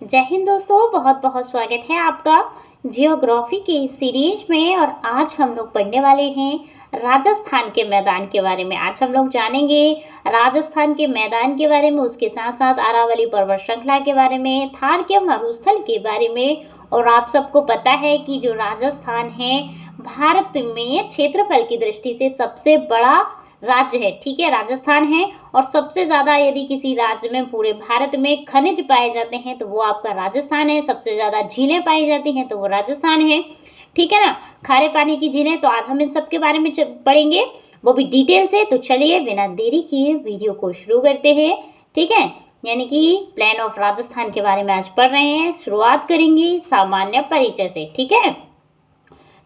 जय हिंद दोस्तों, बहुत बहुत स्वागत है आपका जियोग्राफी की इस सीरीज में। और आज हम लोग पढ़ने वाले हैं राजस्थान के मैदान के बारे में। आज हम लोग जानेंगे राजस्थान के मैदान के बारे में, उसके साथ साथ अरावली पर्वत श्रृंखला के बारे में, थार के मरुस्थल के बारे में। और आप सबको पता है कि जो राजस्थान है भारत में क्षेत्रफल की दृष्टि से सबसे बड़ा राज्य है। ठीक है, राजस्थान है। और सबसे ज़्यादा यदि किसी राज्य में पूरे भारत में खनिज पाए जाते हैं तो वो आपका राजस्थान है। सबसे ज़्यादा झीलें पाई जाती हैं तो वो राजस्थान है। ठीक है ना, खारे पानी की झीलें। तो आज हम इन सब के बारे में पढ़ेंगे, वो भी डिटेल से। तो चलिए बिना देरी किए वीडियो को शुरू करते हैं। ठीक है, यानी कि प्लान ऑफ राजस्थान के बारे में आज पढ़ रहे हैं। शुरुआत करेंगे सामान्य परिचय से। ठीक है,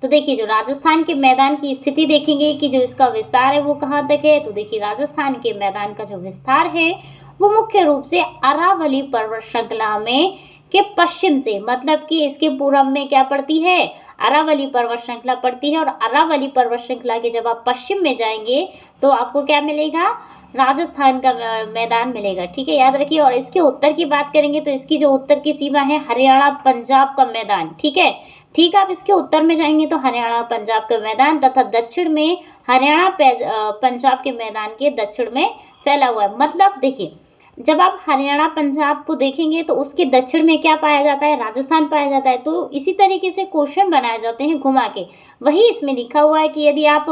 तो देखिए जो राजस्थान के मैदान की स्थिति देखेंगे कि जो इसका विस्तार है वो कहाँ तक है। तो देखिए राजस्थान के मैदान का जो विस्तार है वो मुख्य रूप से अरावली पर्वत श्रृंखला में के पश्चिम से, मतलब कि इसके पूर्व में क्या पड़ती है, अरावली पर्वत श्रृंखला पड़ती है। और अरावली पर्वत श्रृंखला के जब आप पश्चिम में जाएंगे तो आपको क्या मिलेगा, राजस्थान का मैदान मिलेगा। ठीक है, याद रखिए। और इसके उत्तर की बात करेंगे तो इसकी जो उत्तर की सीमा है हरियाणा पंजाब का मैदान। ठीक है, ठीक, आप इसके उत्तर में जाएंगे तो हरियाणा पंजाब का मैदान, तथा दक्षिण में हरियाणा पंजाब के मैदान के दक्षिण में फैला हुआ है। मतलब देखिए जब आप हरियाणा पंजाब को देखेंगे तो उसके दक्षिण में क्या पाया जाता है, राजस्थान पाया जाता है। तो इसी तरीके से क्वेश्चन बनाए जाते हैं घुमा के। वही इसमें लिखा हुआ है कि यदि आप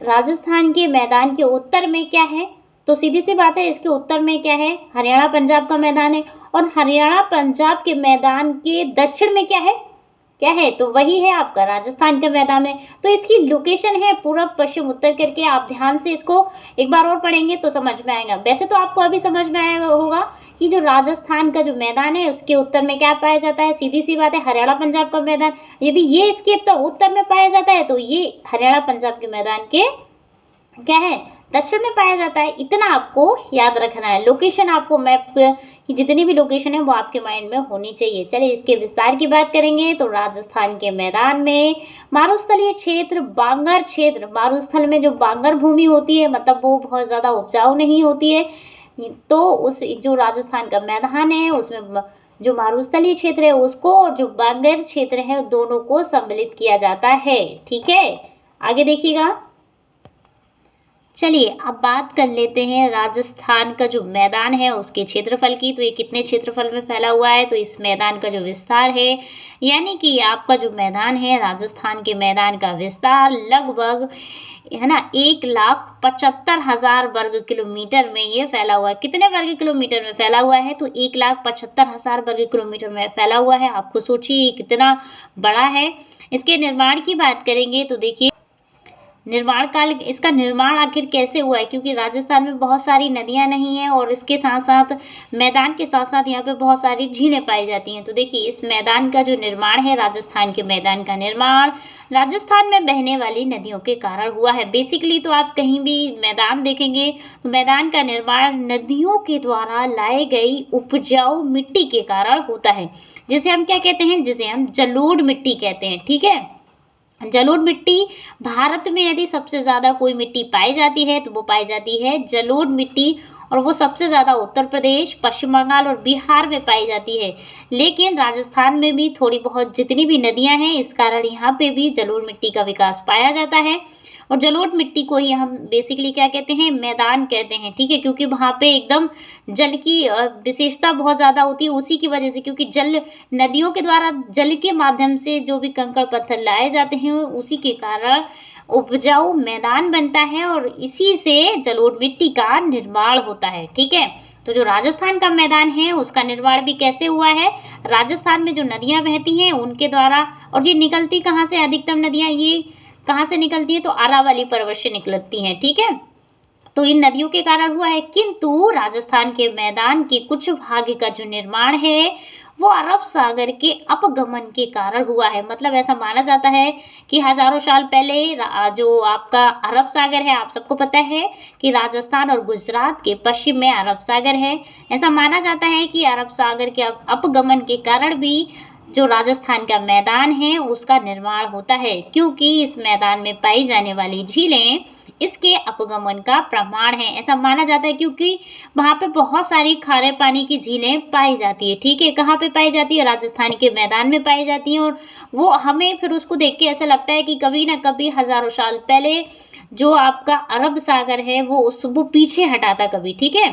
राजस्थान के मैदान के उत्तर में क्या है, तो सीधी सी बात है इसके उत्तर में क्या है, हरियाणा पंजाब का मैदान है। और हरियाणा पंजाब के मैदान के दक्षिण में क्या है, तो वही है आपका राजस्थान का मैदान है। तो इसकी लोकेशन है पूर्व पश्चिम उत्तर करके। आप ध्यान से इसको एक बार और पढ़ेंगे तो समझ में आएगा। वैसे तो आपको अभी समझ में आया होगा कि जो राजस्थान का जो मैदान है उसके उत्तर में क्या पाया जाता है, सीधी सी बात है हरियाणा पंजाब का मैदान। यदि ये इसके उत्तर में पाया जाता है तो ये हरियाणा पंजाब के मैदान के क्या है, दक्षिण में पाया जाता है। इतना आपको याद रखना है। लोकेशन आपको मैप की जितनी भी लोकेशन है वो आपके माइंड में होनी चाहिए। चलिए इसके विस्तार की बात करेंगे तो राजस्थान के मैदान में मारुस्थलीय क्षेत्र, बांगर क्षेत्र, मारुस्थल में जो बांगर भूमि होती है मतलब वो बहुत ज़्यादा उपजाऊ नहीं होती है, तो उस जो राजस्थान का मैदान है उसमें जो मारुस्थलीय क्षेत्र है उसको और जो बांगर क्षेत्र है दोनों को सम्मिलित किया जाता है। ठीक है, आगे देखिएगा। चलिए अब बात कर लेते हैं राजस्थान का जो मैदान है उसके क्षेत्रफल की। तो ये कितने क्षेत्रफल में फैला हुआ है, तो इस मैदान का जो विस्तार है, यानी कि आपका जो मैदान है राजस्थान के मैदान का विस्तार लगभग है ना 1,75,000 वर्ग किलोमीटर में ये फैला हुआ है। कितने वर्ग किलोमीटर में फैला हुआ है, तो 1,75,000 वर्ग किलोमीटर में फैला हुआ है। आपको सोचिए कितना बड़ा है। इसके निर्माण की बात करेंगे तो देखिए निर्माण काल, इसका निर्माण आखिर कैसे हुआ है, क्योंकि राजस्थान में बहुत सारी नदियां नहीं हैं और इसके साथ साथ मैदान के साथ साथ यहाँ पे बहुत सारी झीलें पाई जाती हैं। तो देखिए इस मैदान का जो निर्माण है, राजस्थान के मैदान का निर्माण राजस्थान में बहने वाली नदियों के कारण हुआ है। बेसिकली तो आप कहीं भी मैदान देखेंगे तो मैदान का निर्माण नदियों के द्वारा लाई गई उपजाऊ मिट्टी के कारण होता है, जिसे हम क्या कहते हैं, जिसे हम जलोढ़ मिट्टी कहते हैं। ठीक है, जलोढ़ मिट्टी भारत में यदि सबसे ज़्यादा कोई मिट्टी पाई जाती है तो वो पाई जाती है जलोढ़ मिट्टी, और वो सबसे ज़्यादा उत्तर प्रदेश, पश्चिम बंगाल और बिहार में पाई जाती है। लेकिन राजस्थान में भी थोड़ी बहुत जितनी भी नदियां हैं इस कारण यहाँ पे भी जलोढ़ मिट्टी का विकास पाया जाता है। और जलोढ़ मिट्टी को ही हम बेसिकली क्या कहते हैं, मैदान कहते हैं। ठीक है, क्योंकि वहाँ पे एकदम जल की विशेषता बहुत ज़्यादा होती है उसी की वजह से, क्योंकि जल नदियों के द्वारा जल के माध्यम से जो भी कंकड़ पत्थर लाए जाते हैं उसी के कारण उपजाऊ मैदान बनता है और इसी से जलोढ़ मिट्टी का निर्माण होता है। ठीक है, तो जो राजस्थान का मैदान है उसका निर्माण भी कैसे हुआ है, राजस्थान में जो नदियाँ बहती हैं उनके द्वारा। और ये निकलती कहाँ से, अधिकतम नदियाँ ये कहाँ से निकलती है, तो अरावली पर्वत से निकलती हैं। ठीक है, तो इन नदियों के कारण हुआ है। किंतु राजस्थान के मैदान के कुछ भाग का जो निर्माण है वो अरब सागर के अपगमन के कारण हुआ है। मतलब ऐसा माना जाता है कि हजारों साल पहले जो आपका अरब सागर है, आप सबको पता है कि राजस्थान और गुजरात के पश्चिम में अरब सागर है। ऐसा माना जाता है कि अरब सागर के अपगमन के कारण भी जो राजस्थान का मैदान है उसका निर्माण होता है, क्योंकि इस मैदान में पाई जाने वाली झीलें इसके अपगमन का प्रमाण है। ऐसा माना जाता है क्योंकि वहाँ पे बहुत सारी खारे पानी की झीलें पाई जाती है। ठीक है, कहाँ पे पाई जाती है? राजस्थान के मैदान में पाई जाती हैं। और वो हमें फिर उसको देख के ऐसा लगता है कि कभी ना कभी हज़ारों साल पहले जो आपका अरब सागर है वो पीछे हटा था कभी। ठीक है,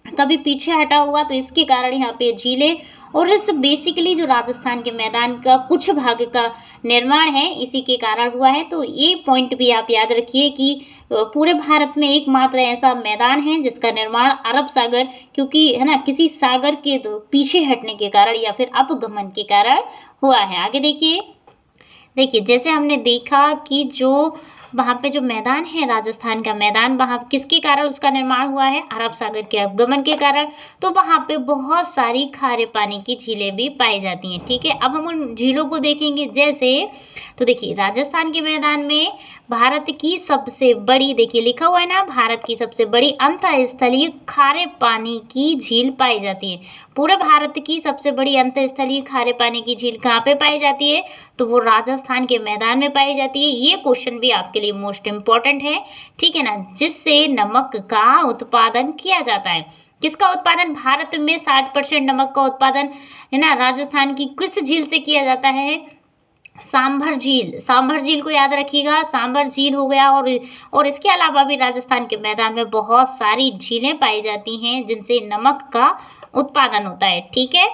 कभी पीछे हटा हुआ, तो इसके कारण यहाँ पे झीलें और इस बेसिकली जो राजस्थान के मैदान का कुछ भाग का निर्माण है इसी के कारण हुआ है। तो ये पॉइंट भी आप याद रखिए कि पूरे भारत में एकमात्र ऐसा मैदान है जिसका निर्माण अरब सागर, क्योंकि है ना, किसी सागर के पीछे हटने के कारण या फिर अपगमन के कारण हुआ है। आगे देखिए जैसे हमने देखा कि जो वहाँ पे जो मैदान है राजस्थान का मैदान, वहाँ किसके कारण उसका निर्माण हुआ है? अरब सागर के अपगमन के कारण। तो वहाँ पे बहुत सारी खारे पानी की झीलें भी पाई जाती हैं। ठीक है, अब हम उन झीलों को देखेंगे। जैसे तो देखिए राजस्थान के मैदान में भारत की सबसे बड़ी, देखिए लिखा हुआ है ना, भारत की सबसे बड़ी अंतःस्थलीय खारे पानी की झील पाई जाती है। पूरे भारत की सबसे बड़ी अंतःस्थलीय खारे पानी की झील कहाँ पे पाई जाती है? तो वो राजस्थान के मैदान में पाई जाती है। ये क्वेश्चन भी आपके लिए मोस्ट इम्पॉर्टेंट है। ठीक है ना, जिससे नमक का उत्पादन किया जाता है। किसका उत्पादन? भारत में 60% नमक का उत्पादन है ना राजस्थान की किस झील से किया जाता है? सांभर झील। सांभर झील को याद रखिएगा, सांभर झील हो गया। और इसके अलावा भी राजस्थान के मैदान में बहुत सारी झीलें पाई जाती हैं जिनसे नमक का उत्पादन होता है। ठीक है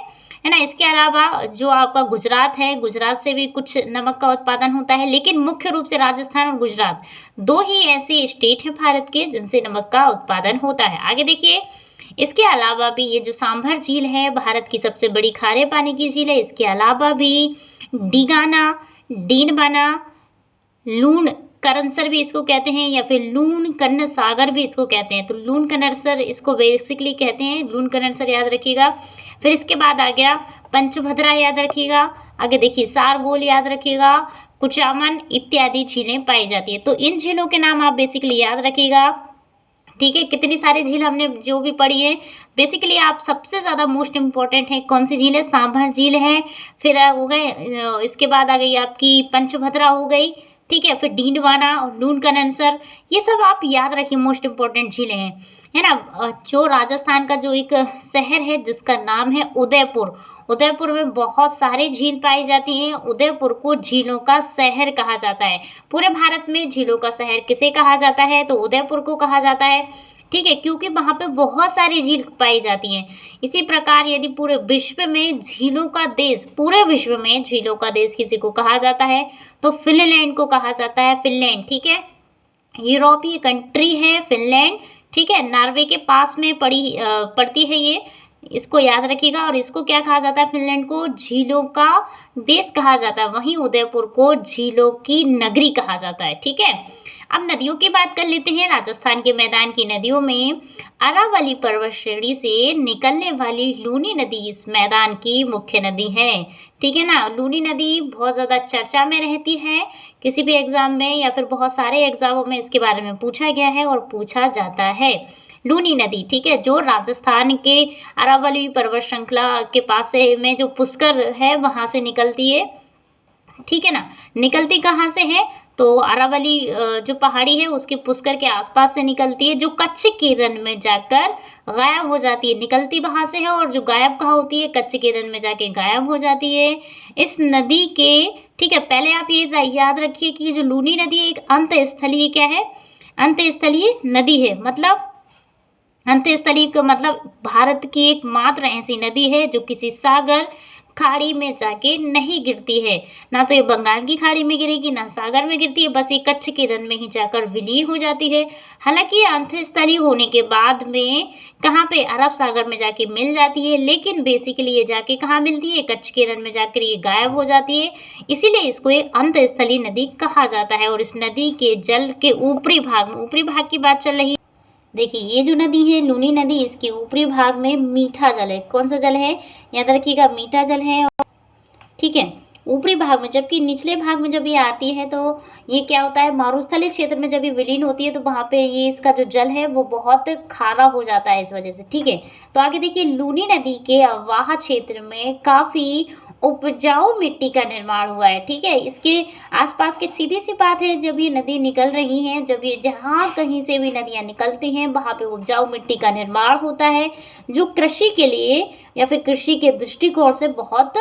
ना। इसके अलावा जो आपका गुजरात है, गुजरात से भी कुछ नमक का उत्पादन होता है, लेकिन मुख्य रूप से राजस्थान और गुजरात दो ही ऐसे स्टेट हैं भारत के जिनसे नमक का उत्पादन होता है। आगे देखिए, इसके अलावा भी ये जो सांभर झील है भारत की सबसे बड़ी खारे पानी की झील है। इसके अलावा भी डीगाना, डीनबाना, लूण करनसर भी इसको कहते हैं, या फिर लूण कन्न सागर भी इसको कहते हैं। तो लूण कनरसर इसको बेसिकली कहते हैं, लूण कनरसर याद रखिएगा। फिर इसके बाद आ गया पंचभद्रा, याद रखिएगा। आगे देखिए सारगोल याद रखिएगा, कुचामन इत्यादि झीलें पाई जाती है। तो इन झीलों के नाम आप बेसिकली याद रखिएगा। ठीक है, कितनी सारी झील हमने जो भी पढ़ी है, बेसिकली आप सबसे ज़्यादा मोस्ट इम्पॉर्टेंट है कौन सी झील है? सांभर झील है। फिर हो गए, इसके बाद आ गई आपकी पंचभद्रा हो गई। ठीक है, फिर डींडवाना और लूण कननसर, ये सब आप याद रखिए, मोस्ट इम्पॉर्टेंट झीलें हैं, है ना। जो राजस्थान का जो एक शहर है जिसका नाम है उदयपुर, उदयपुर में बहुत सारी झील पाई जाती हैं। उदयपुर को झीलों का शहर कहा जाता है। पूरे भारत में झीलों का शहर किसे कहा जाता है? तो उदयपुर को कहा जाता है। ठीक है, क्योंकि वहाँ पे बहुत सारी झील पाई जाती हैं। इसी प्रकार यदि पूरे विश्व में झीलों का देश, पूरे विश्व में झीलों का देश किसी को कहा जाता है तो फिनलैंड को कहा जाता है। फिनलैंड, ठीक है, यूरोपीय कंट्री है फिनलैंड। ठीक है, नॉर्वे के पास में पड़ती है ये, इसको याद रखिएगा। और इसको क्या कहा जाता है? फिनलैंड को झीलों का देश कहा जाता है। वहीं उदयपुर को झीलों की नगरी कहा जाता है। ठीक है, अब नदियों की बात कर लेते हैं। राजस्थान के मैदान की नदियों में अरावली पर्वत श्रेणी से निकलने वाली लूनी नदी इस मैदान की मुख्य नदी है। ठीक है ना, लूनी नदी बहुत ज़्यादा चर्चा में रहती है किसी भी एग्जाम में, या फिर बहुत सारे एग्जामों में इसके बारे में पूछा गया है और पूछा जाता है। लूनी नदी, ठीक है, जो राजस्थान के अरावली पर्वत श्रृंखला के पास से में जो पुष्कर है वहाँ से निकलती है। ठीक है ना, निकलती कहाँ से है? तो अरावली जो पहाड़ी है उसके पुष्कर के आसपास से निकलती है, जो कच्छ के रण में जाकर गायब हो जाती है। निकलती वहाँ से है और जो गायब कहाँ होती है? कच्छ के रण में जाके गायब हो जाती है। इस नदी के, ठीक है, पहले आप ये याद रखिए कि जो लूनी नदी है एक अंतःस्थलीय क्या है? अंतःस्थलीय नदी है। मतलब अंतःस्थलीय का मतलब भारत की एकमात्र ऐसी नदी है जो किसी सागर खाड़ी में जाके नहीं गिरती है। ना तो ये बंगाल की खाड़ी में गिरेगी, ना सागर में गिरती है, बस ये कच्छ के रण में ही जाकर विलीन हो जाती है। हालांकि ये अंतःस्थलीय होने के बाद में कहाँ पे? अरब सागर में जाके मिल जाती है, लेकिन बेसिकली ये जाके कहाँ मिलती है? कच्छ के रण में जाकर ये गायब हो जाती है। इसीलिए इसको एक अंतःस्थलीय नदी कहा जाता है। और इस नदी के जल के ऊपरी भाग की बात चल रही है। देखिए ये जो नदी है लूनी नदी, इसके ऊपरी भाग में मीठा जल है। कौन सा जल है? याद रखिएगा, मीठा जल है। ठीक है, ऊपरी भाग में, जबकि निचले भाग में जब ये आती है तो ये क्या होता है? मरुस्थलीय क्षेत्र में जब ये विलीन होती है तो वहाँ पे ये इसका जो जल है वो बहुत खारा हो जाता है इस वजह से। ठीक है, तो आगे देखिए, लूनी नदी के अवाह क्षेत्र में काफ़ी उपजाऊ मिट्टी का निर्माण हुआ है। ठीक है, इसके आसपास की सीधी सी बात है, जब ये नदी निकल रही हैं, जब ये जहाँ कहीं से भी नदियाँ निकलती हैं वहाँ पे उपजाऊ मिट्टी का निर्माण होता है, जो कृषि के लिए या फिर कृषि के दृष्टिकोण से बहुत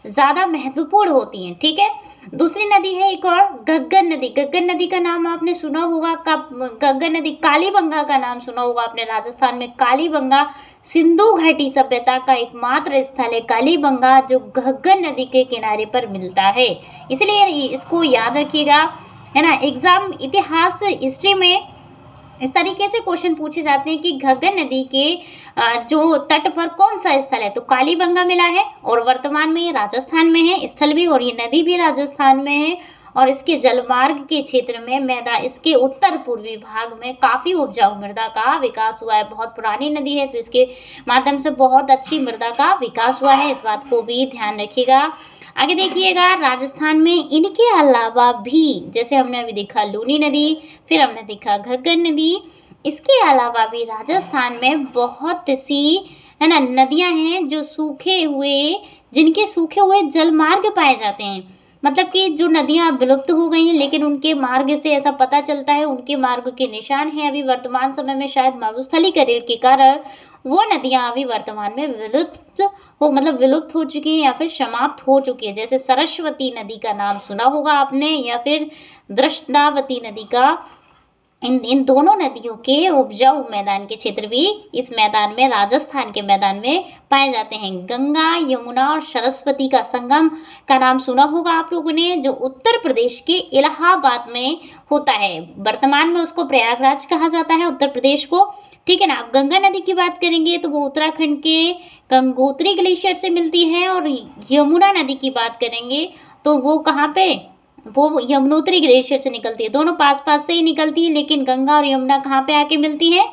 ज़्यादा महत्वपूर्ण होती हैं। ठीक है, दूसरी नदी है एक और घग्गर नदी। घग्गर नदी का नाम आपने सुना होगा। घग्गर नदी, कालीबंगा का नाम सुना होगा आपने। राजस्थान में कालीबंगा सिंधु घाटी सभ्यता का एकमात्र स्थल है कालीबंगा, जो घग्गर नदी के किनारे पर मिलता है। इसलिए इसको याद रखिएगा, है ना। एग्जाम इतिहास हिस्ट्री में इस तरीके से क्वेश्चन पूछे जाते हैं कि घग्गर नदी के जो तट पर कौन सा स्थल है, तो कालीबंगा मिला है और वर्तमान में ये राजस्थान में है स्थल भी, और ये नदी भी राजस्थान में है। और इसके जलमार्ग के क्षेत्र में मैदान, इसके उत्तर पूर्वी भाग में काफ़ी उपजाऊ मृदा का विकास हुआ है। बहुत पुरानी नदी है तो इसके माध्यम से बहुत अच्छी मृदा का विकास हुआ है, इस बात को भी ध्यान रखिएगा। आगे देखिएगा, राजस्थान में इनके अलावा भी, जैसे हमने अभी देखा लूनी नदी, फिर हमने देखा घग्गर नदी, इसके अलावा भी राजस्थान में बहुत सी, है ना, नदियां हैं जो जिनके सूखे हुए जलमार्ग पाए जाते हैं। मतलब कि जो नदियां विलुप्त हो गई हैं, लेकिन उनके मार्ग से ऐसा पता चलता है, उनके मार्ग के निशान हैं अभी वर्तमान समय में, शायद मरुस्थलीकरण के कारण वो नदियां अभी वर्तमान में विलुप्त हो चुकी हैं या फिर समाप्त हो चुकी है। जैसे सरस्वती नदी का नाम सुना होगा आपने, या फिर दृष्टावती नदी का। इन दोनों नदियों के उपजाऊ मैदान के क्षेत्र भी इस मैदान में, राजस्थान के मैदान में पाए जाते हैं। गंगा, यमुना और सरस्वती का संगम का नाम सुना होगा आप लोगों ने, जो उत्तर प्रदेश के इलाहाबाद में होता है। वर्तमान में उसको प्रयागराज कहा जाता है, उत्तर प्रदेश को। ठीक है ना। अब गंगा नदी की बात करेंगे तो वो उत्तराखंड के गंगोत्री ग्लेशियर से मिलती है, और यमुना नदी की बात करेंगे तो वो कहाँ पे, वो यमुनोत्री ग्लेशियर से निकलती है। दोनों पास पास से ही निकलती है, लेकिन गंगा और यमुना कहाँ पे आके मिलती है,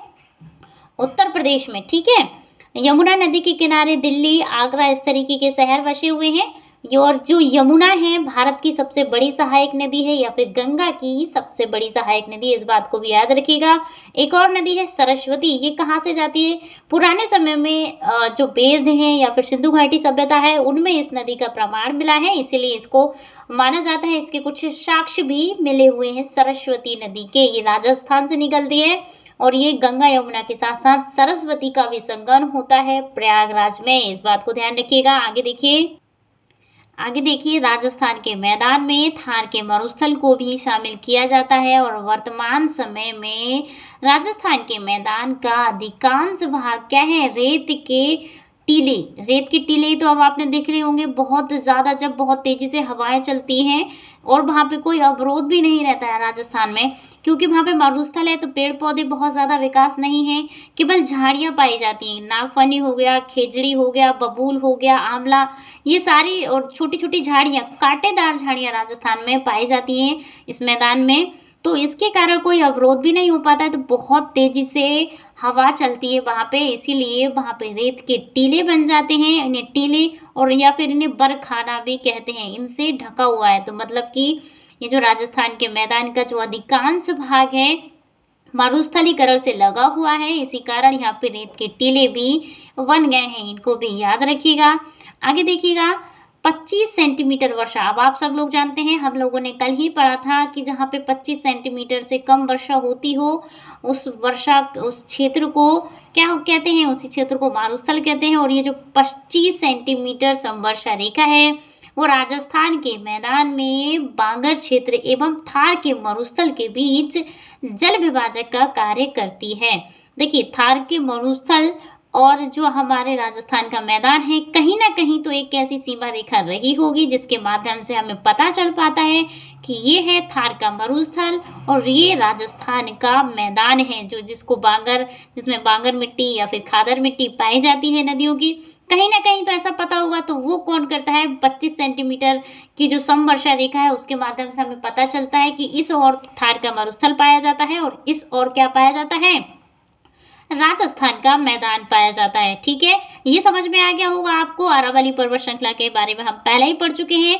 उत्तर प्रदेश में। ठीक है, यमुना नदी के किनारे दिल्ली, आगरा, इस तरीके के शहर बसे हुए हैं। और जो यमुना है भारत की सबसे बड़ी सहायक नदी है, या फिर गंगा की सबसे बड़ी सहायक नदी है, इस बात को भी याद रखिएगा। एक और नदी है सरस्वती, ये कहाँ से जाती है, पुराने समय में जो वेद हैं या फिर सिंधु घाटी सभ्यता है, उनमें इस नदी का प्रमाण मिला है, इसीलिए इसको माना जाता है। इसके कुछ साक्ष्य भी मिले हुए हैं सरस्वती नदी के। ये राजस्थान से निकलती है, और ये गंगा यमुना के साथ साथ सरस्वती का भी संगम होता है प्रयागराज में, इस बात को ध्यान रखिएगा। आगे देखिए, राजस्थान के मैदान में थार के मरुस्थल को भी शामिल किया जाता है, और वर्तमान समय में राजस्थान के मैदान का अधिकांश भाग क्या है, रेत के टीले। तो अब आपने देख रहे होंगे बहुत ज़्यादा, जब बहुत तेज़ी से हवाएं चलती हैं और वहाँ पे कोई अवरोध भी नहीं रहता है राजस्थान में, क्योंकि वहाँ पे मरुस्थल है तो पेड़ पौधे बहुत ज़्यादा विकास नहीं है, केवल झाड़ियाँ पाई जाती हैं। नागफनी हो गया, खेजड़ी हो गया, बबूल हो गया, आंवला, ये सारी और छोटी छोटी झाड़ियाँ, कांटेदार झाड़ियाँ राजस्थान में पाई जाती हैं इस मैदान में। तो इसके कारण कोई अवरोध भी नहीं हो पाता है, तो बहुत तेज़ी से हवा चलती है वहाँ पे, इसीलिए वहाँ पे रेत के टीले बन जाते हैं। इन्हें टीले और या फिर इन्हें बरखाना भी कहते हैं, इनसे ढका हुआ है। तो मतलब कि ये जो राजस्थान के मैदान का जो अधिकांश भाग है मरुस्थलीकरण से लगा हुआ है, इसी कारण यहाँ पे रेत के टीले भी बन गए हैं, इनको भी याद रखिएगा। आगे देखिएगा, 25 सेंटीमीटर वर्षा। अब आप सब लोग जानते हैं, हम लोगों ने कल ही पढ़ा था कि जहाँ पे 25 सेंटीमीटर से कम वर्षा होती हो, उस क्षेत्र को क्या कहते हैं, उसी क्षेत्र को मारुस्थल कहते हैं। और ये जो 25 सेंटीमीटर समवर्षा रेखा है, वो राजस्थान के मैदान में बांगर क्षेत्र एवं थार के मरुस्थल के बीच जल विभाजक का कार्य करती है। देखिए, थार के मरुस्थल और जो हमारे राजस्थान का मैदान है, कहीं ना कहीं तो एक ऐसी सीमा रेखा रही होगी जिसके माध्यम से हमें पता चल पाता है कि ये है थार का मरुस्थल और ये राजस्थान का मैदान है, जिसमें बांगर मिट्टी या फिर खादर मिट्टी पाई जाती है नदियों की। कहीं ना कहीं तो ऐसा पता होगा, तो वो कौन करता है, 25 सेंटीमीटर की जो समवर्षा रेखा है उसके माध्यम से हमें पता चलता है कि इस ओर थार का मरुस्थल पाया जाता है और इस ओर क्या पाया जाता है, राजस्थान का मैदान पाया जाता है। ठीक है, ये समझ में आ गया होगा आपको। अरावली पर्वत श्रृंखला के बारे में हम पहले ही पढ़ चुके हैं।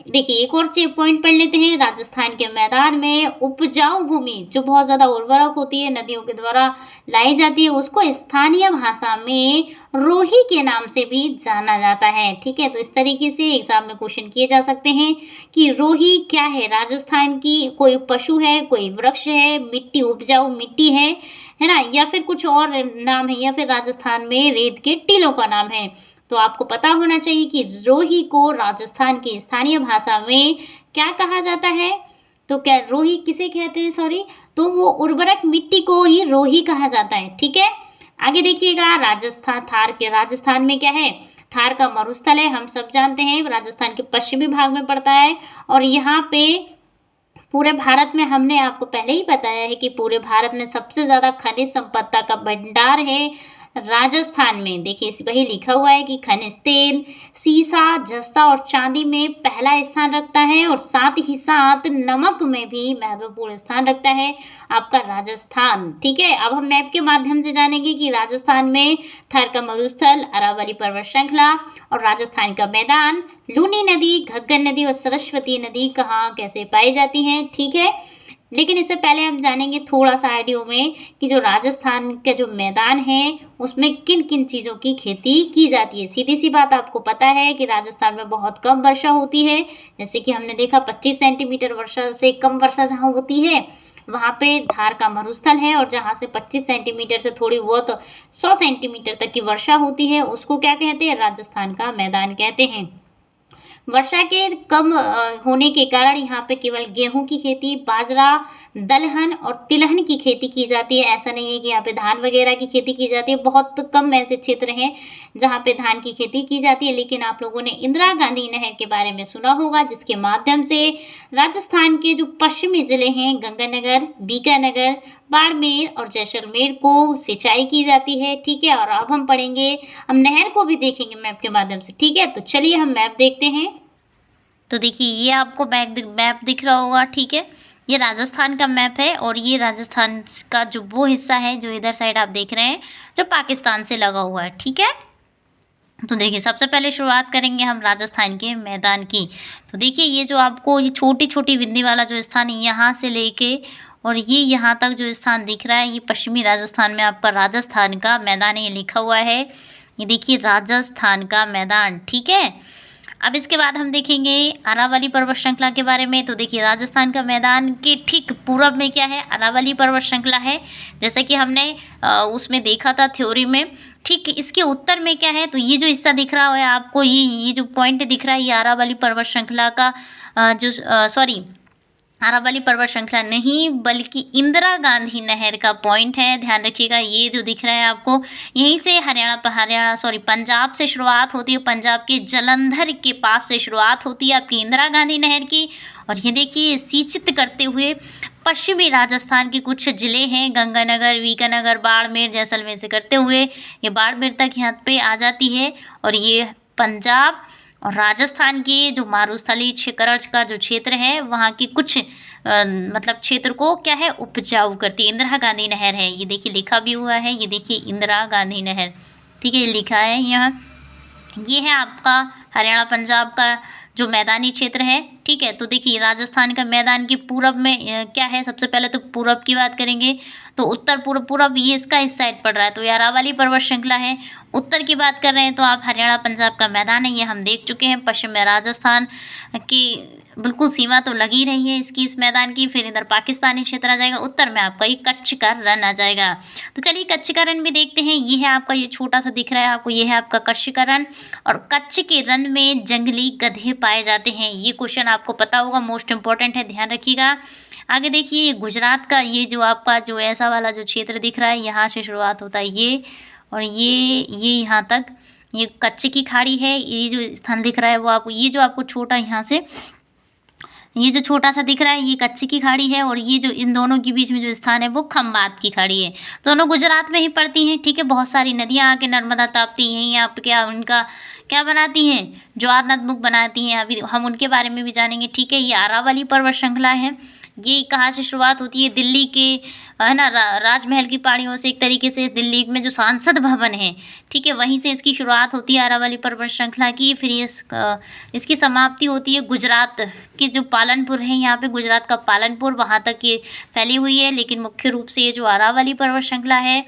देखिए एक और पॉइंट पढ़ लेते हैं। राजस्थान के मैदान में उपजाऊ भूमि जो बहुत ज़्यादा उर्वरक होती है, नदियों के द्वारा लाई जाती है, उसको स्थानीय भाषा में रोही के नाम से भी जाना जाता है। ठीक है, तो इस तरीके से एग्जाम में क्वेश्चन किए जा सकते हैं कि रोही क्या है। राजस्थान की कोई पशु है, कोई वृक्ष है, मिट्टी उपजाऊ मिट्टी है ना, या फिर कुछ और नाम है, या फिर राजस्थान में रेत के टीलों का नाम है। तो आपको पता होना चाहिए कि रोही को राजस्थान की स्थानीय भाषा में क्या कहा जाता है। तो क्या रोही किसे कहते हैं, सॉरी, तो वो उर्वरक मिट्टी को ही रोही कहा जाता है। ठीक है, आगे देखिएगा। राजस्थान में क्या है, थार का मरुस्थल है, हम सब जानते हैं, राजस्थान के पश्चिमी भाग में पड़ता है। और यहाँ पे पूरे भारत में हमने आपको पहले ही बताया है कि पूरे भारत में सबसे ज़्यादा खनिज संपदा का भंडार है राजस्थान में। देखिए वही लिखा हुआ है कि खनिज तेल, सीसा, जस्ता और चांदी में पहला स्थान रखता है, और साथ ही साथ नमक में भी महत्वपूर्ण स्थान रखता है आपका राजस्थान। ठीक है, अब हम मैप के माध्यम से जानेंगे कि राजस्थान में थर का मरुस्थल, अरावली पर्वत श्रृंखला और राजस्थान का मैदान, लूनी नदी, घग्गर नदी और सरस्वती नदी कहाँ कैसे पाई जाती हैं। ठीक है, लेकिन इससे पहले हम जानेंगे थोड़ा सा आइडियो में कि जो राजस्थान का जो मैदान है उसमें किन किन चीज़ों की खेती की जाती है। सीधी सी बात, आपको पता है कि राजस्थान में बहुत कम वर्षा होती है। जैसे कि हमने देखा 25 सेंटीमीटर वर्षा से कम वर्षा जहाँ होती है वहाँ पे धार का मरुस्थल है, और जहाँ से 25 सेंटीमीटर से थोड़ी बहुत 100 सेंटीमीटर तक की वर्षा होती है उसको क्या कहते हैं, राजस्थान का मैदान कहते हैं। वर्षा के कम होने के कारण यहाँ पे केवल गेहूं की खेती, बाजरा, दलहन और तिलहन की खेती की जाती है। ऐसा नहीं है कि यहाँ पे धान वगैरह की खेती की जाती है। बहुत कम ऐसे क्षेत्र हैं जहाँ पे धान की खेती की जाती है। लेकिन आप लोगों ने इंदिरा गांधी नहर के बारे में सुना होगा, जिसके माध्यम से राजस्थान के जो पश्चिमी जिले हैं गंगानगर, बीकानेर, बाड़मेर और जैसलमेर को सिंचाई की जाती है। ठीक है, और अब हम पढ़ेंगे, हम नहर को भी देखेंगे मैप के माध्यम से। ठीक है, तो चलिए हम मैप देखते हैं। तो देखिए ये आपको मैप दिख रहा होगा। ठीक है, ये राजस्थान का मैप है, और ये राजस्थान का जो वो हिस्सा है जो इधर साइड आप देख रहे हैं जो पाकिस्तान से लगा हुआ है। ठीक है, तो देखिए सबसे पहले शुरुआत करेंगे हम राजस्थान के मैदान की। तो देखिए ये जो आपको ये छोटी छोटी बिंदी वाला जो स्थान है यहाँ से लेके और ये यहाँ तक जो स्थान दिख रहा है, ये पश्चिमी राजस्थान में आपका राजस्थान का मैदान है, ये लिखा हुआ है। ये देखिए राजस्थान का मैदान। ठीक है, अब इसके बाद हम देखेंगे अरावली पर्वत श्रृंखला के बारे में। तो देखिए राजस्थान का मैदान के ठीक पूर्व में क्या है, अरावली पर्वत श्रृंखला है, जैसे कि हमने उसमें देखा था थ्योरी में। ठीक इसके उत्तर में क्या है, तो ये जो हिस्सा दिख रहा है आपको, ये जो पॉइंट दिख रहा है, ये अरावली पर्वत श्रृंखला का अरावली पर्वत श्रृंखला नहीं बल्कि इंदिरा गांधी नहर का पॉइंट है। ध्यान रखिएगा, ये जो दिख रहा है आपको, यहीं से पंजाब से शुरुआत होती है। पंजाब के जलंधर के पास से शुरुआत होती है आपकी इंदिरा गांधी नहर की। और ये देखिए सिंचित करते हुए पश्चिमी राजस्थान के कुछ जिले हैं, गंगानगर, बीकानेर, बाड़मेर, जैसलमेर से करते हुए ये बाड़मेर तक यहाँ पे आ जाती है। और ये पंजाब और राजस्थान के जो मारुस्थली करज का जो क्षेत्र है वहाँ की कुछ मतलब क्षेत्र को क्या है, उपजाऊ करती है। इंदिरा गांधी नहर है, ये देखिए लिखा भी हुआ है, ये देखिए इंदिरा गांधी नहर। ठीक है, ये लिखा है यहाँ। ये है आपका हरियाणा पंजाब का जो मैदानी क्षेत्र है। ठीक है, तो देखिए राजस्थान का मैदान के पूरब में क्या है, सबसे पहले तो पूरब की बात करेंगे तो उत्तर पूरब ये इसका इस साइड पड़ रहा है, तो ये अरावली पर्वत श्रृंखला है। उत्तर की बात कर रहे हैं तो आप हरियाणा पंजाब का मैदान है, ये हम देख चुके हैं। पश्चिम में राजस्थान की बिल्कुल सीमा तो लगी रही है इसकी, इस मैदान की। फिर इधर पाकिस्तानी क्षेत्र आ जाएगा, उत्तर में आपका ये कच्छ का रण आ जाएगा। तो चलिए कच्छ का रण भी देखते हैं। ये है आपका, ये छोटा सा दिख रहा है आपको, ये है आपका कच्छ का रण। और कच्छ के रण में जंगली गधे पाए जाते हैं। ये क्वेश्चन आपको पता होगा, मोस्ट इंपॉर्टेंट है, ध्यान रखिएगा। आगे देखिए गुजरात का ये जो आपका जो ऐसा वाला जो क्षेत्र दिख रहा है, यहाँ से शुरुआत होता है ये, और ये यहाँ तक ये कच्छ की खाड़ी है। ये जो स्थान दिख रहा है वो आपको, ये जो आपको छोटा यहाँ से ये जो छोटा सा दिख रहा है ये कच्छ की खाड़ी है, और ये जो इन दोनों के बीच में जो स्थान है वो खंबात की खाड़ी है। दोनों गुजरात में ही पड़ती हैं। ठीक है, बहुत सारी नदियाँ आके नर्मदा ताप्ती हैं यहाँ पे, क्या उनका क्या बनाती हैं, ज्वार नदमुख बनाती हैं। अभी हम उनके बारे में भी जानेंगे। ठीक है, ये अरावली पर्वत श्रृंखला है, ये कहाँ से शुरुआत होती है? दिल्ली के है ना राजमहल की पहाड़ियों से, एक तरीके से दिल्ली में जो सांसद भवन है, ठीक है, वहीं से इसकी शुरुआत होती है अरावली पर्वत श्रृंखला की। फिर इसकी समाप्ति होती है गुजरात के जो पालनपुर है, यहाँ पे गुजरात का पालनपुर, वहाँ तक ये फैली हुई है। लेकिन मुख्य रूप से ये जो अरावली पर्वत श्रृंखला है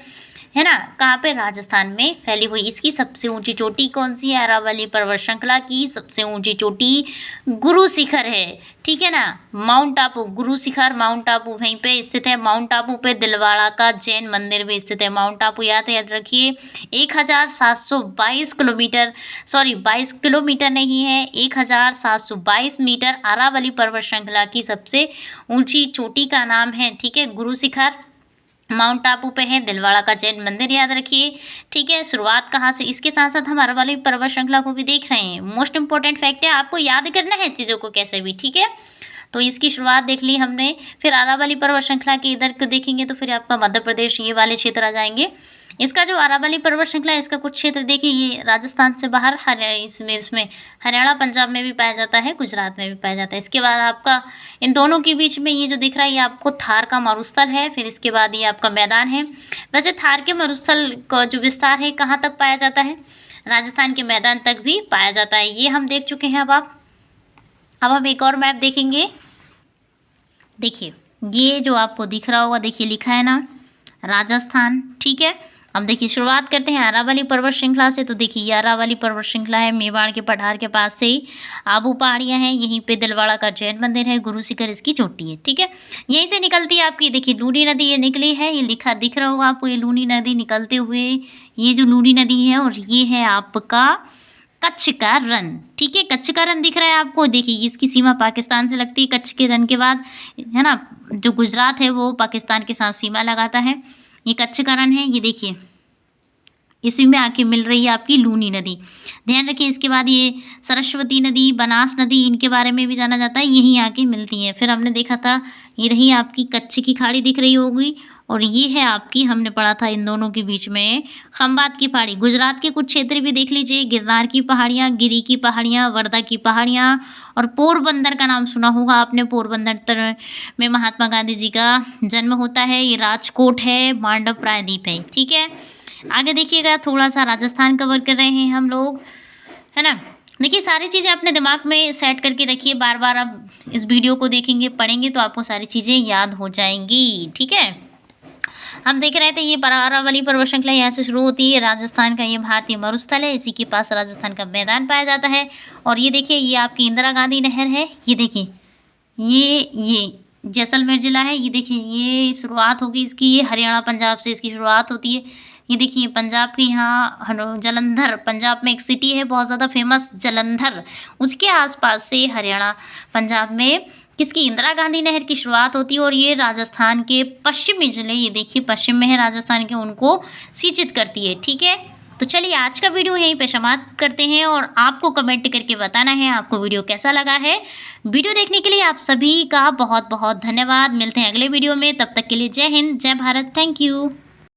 ना, कहाँ पे? राजस्थान में फैली हुई। इसकी सबसे ऊंची चोटी कौन सी है? अरावली पर्वत श्रृंखला की सबसे ऊंची चोटी गुरु शिखर है, ठीक है ना, माउंट आबू। गुरु शिखर माउंट आबू वहीं पे स्थित है। माउंट आबू पे दिलवाड़ा का जैन मंदिर भी स्थित है। माउंट आबू याद रखिए 1722 किलोमीटर, सॉरी 22 किलोमीटर नहीं है, 1722 मीटर अरावली पर्वत श्रृंखला की सबसे ऊंची चोटी का नाम है, ठीक है, गुरु शिखर। माउंट आबू पे है, दिलवाड़ा का जैन मंदिर याद रखिए, ठीक है। शुरुआत कहाँ से? इसके साथ साथ हम अरावली पर्वत श्रृंखला को भी देख रहे हैं। मोस्ट इंपॉर्टेंट फैक्ट है, आपको याद करना है चीज़ों को कैसे भी, ठीक है। तो इसकी शुरुआत देख ली हमने। फिर अरावली पर्वत श्रृंखला के इधर को देखेंगे तो फिर आपका मध्य प्रदेश ये वाले क्षेत्र आ जाएंगे। इसका जो अरावली पर्वत श्रृंखला है, इसका कुछ क्षेत्र देखिए, ये राजस्थान से बाहर इसमें हरियाणा पंजाब में भी पाया जाता है, गुजरात में भी पाया जाता है। इसके बाद आपका इन दोनों के बीच में ये जो दिख रहा है, ये आपको थार का मरुस्थल है। फिर इसके बाद ये आपका मैदान है। वैसे थार के मरुस्थल का जो विस्तार है कहाँ तक पाया जाता है? राजस्थान के मैदान तक भी पाया जाता है। ये हम देख चुके हैं। अब हम एक और मैप देखेंगे। देखिए ये जो आपको दिख रहा होगा, देखिए लिखा है ना राजस्थान, ठीक है। अब देखिए शुरुआत करते हैं अरावली पर्वत श्रृंखला से। तो देखिए ये अरावली पर्वत श्रृंखला है, मेवाड़ के पठार के पास से ही आबू पहाड़ियाँ हैं, यहीं पे दिलवाड़ा का जैन मंदिर है, गुरु शिखर इसकी चोटी है, ठीक है। यहीं से निकलती है आपकी, देखिए लूनी नदी ये निकली है, ये लिखा दिख रहा होगा आपको, ये लूनी नदी निकलते हुए, ये जो लूनी नदी है, और ये है आपका कच्छ का रण, ठीक है। कच्छ का रण दिख रहा है आपको, देखिए इसकी सीमा पाकिस्तान से लगती है। कच्छ के रण के बाद है ना जो गुजरात है वो पाकिस्तान के साथ सीमा लगाता है। ये कच्छ का रण है, ये देखिए इसी में आके मिल रही है आपकी लूनी नदी, ध्यान रखिए। इसके बाद ये सरस्वती नदी, बनास नदी, इनके बारे में भी जाना जाता है, यहीं आके मिलती हैं। फिर हमने देखा था ये रही आपकी कच्छ की खाड़ी दिख रही होगी, और ये है आपकी, हमने पढ़ा था इन दोनों के बीच में खंबात की पहाड़ी। गुजरात के कुछ क्षेत्र भी देख लीजिए, गिरनार की पहाड़ियाँ, गिरी की पहाड़ियाँ, वर्धा की पहाड़ियाँ, और पोरबंदर का नाम सुना होगा आपने। पोरबंदर में महात्मा गांधी जी का जन्म होता है। ये राजकोट है, मांडव प्रायद्वीप है, ठीक है। आगे देखिएगा, थोड़ा सा राजस्थान कवर कर रहे हैं हम लोग, है ना। देखिए सारी चीज़ें अपने दिमाग में सेट करके रखिए, बार बार आप इस वीडियो को देखेंगे, पढ़ेंगे तो आपको सारी चीज़ें याद हो जाएंगी, ठीक है। हम देख रहे थे ये अरावली पर्वत श्रृंखला यहाँ से शुरू होती है। राजस्थान का ये भारतीय मरुस्थल है, इसी के पास राजस्थान का मैदान पाया जाता है। और ये देखिए ये आपकी इंदिरा गांधी नहर है, ये देखिए ये जैसलमेर जिला है, ये देखिए ये शुरुआत होगी इसकी, ये हरियाणा पंजाब से इसकी शुरुआत होती है। ये देखिए पंजाब के यहाँ जलंधर, पंजाब में एक सिटी है बहुत ज़्यादा फेमस जलंधर, उसके आसपास से हरियाणा पंजाब में किसकी, इंदिरा गांधी नहर की शुरुआत होती है। और ये राजस्थान के पश्चिमी जिले, ये देखिए पश्चिम में है राजस्थान के, उनको सिंचित करती है, ठीक है। तो चलिए आज का वीडियो यहीं पे समाप्त करते हैं, और आपको कमेंट करके बताना है आपको वीडियो कैसा लगा है। वीडियो देखने के लिए आप सभी का बहुत बहुत धन्यवाद। मिलते हैं अगले वीडियो में, तब तक के लिए जय हिंद, जय भारत, थैंक यू।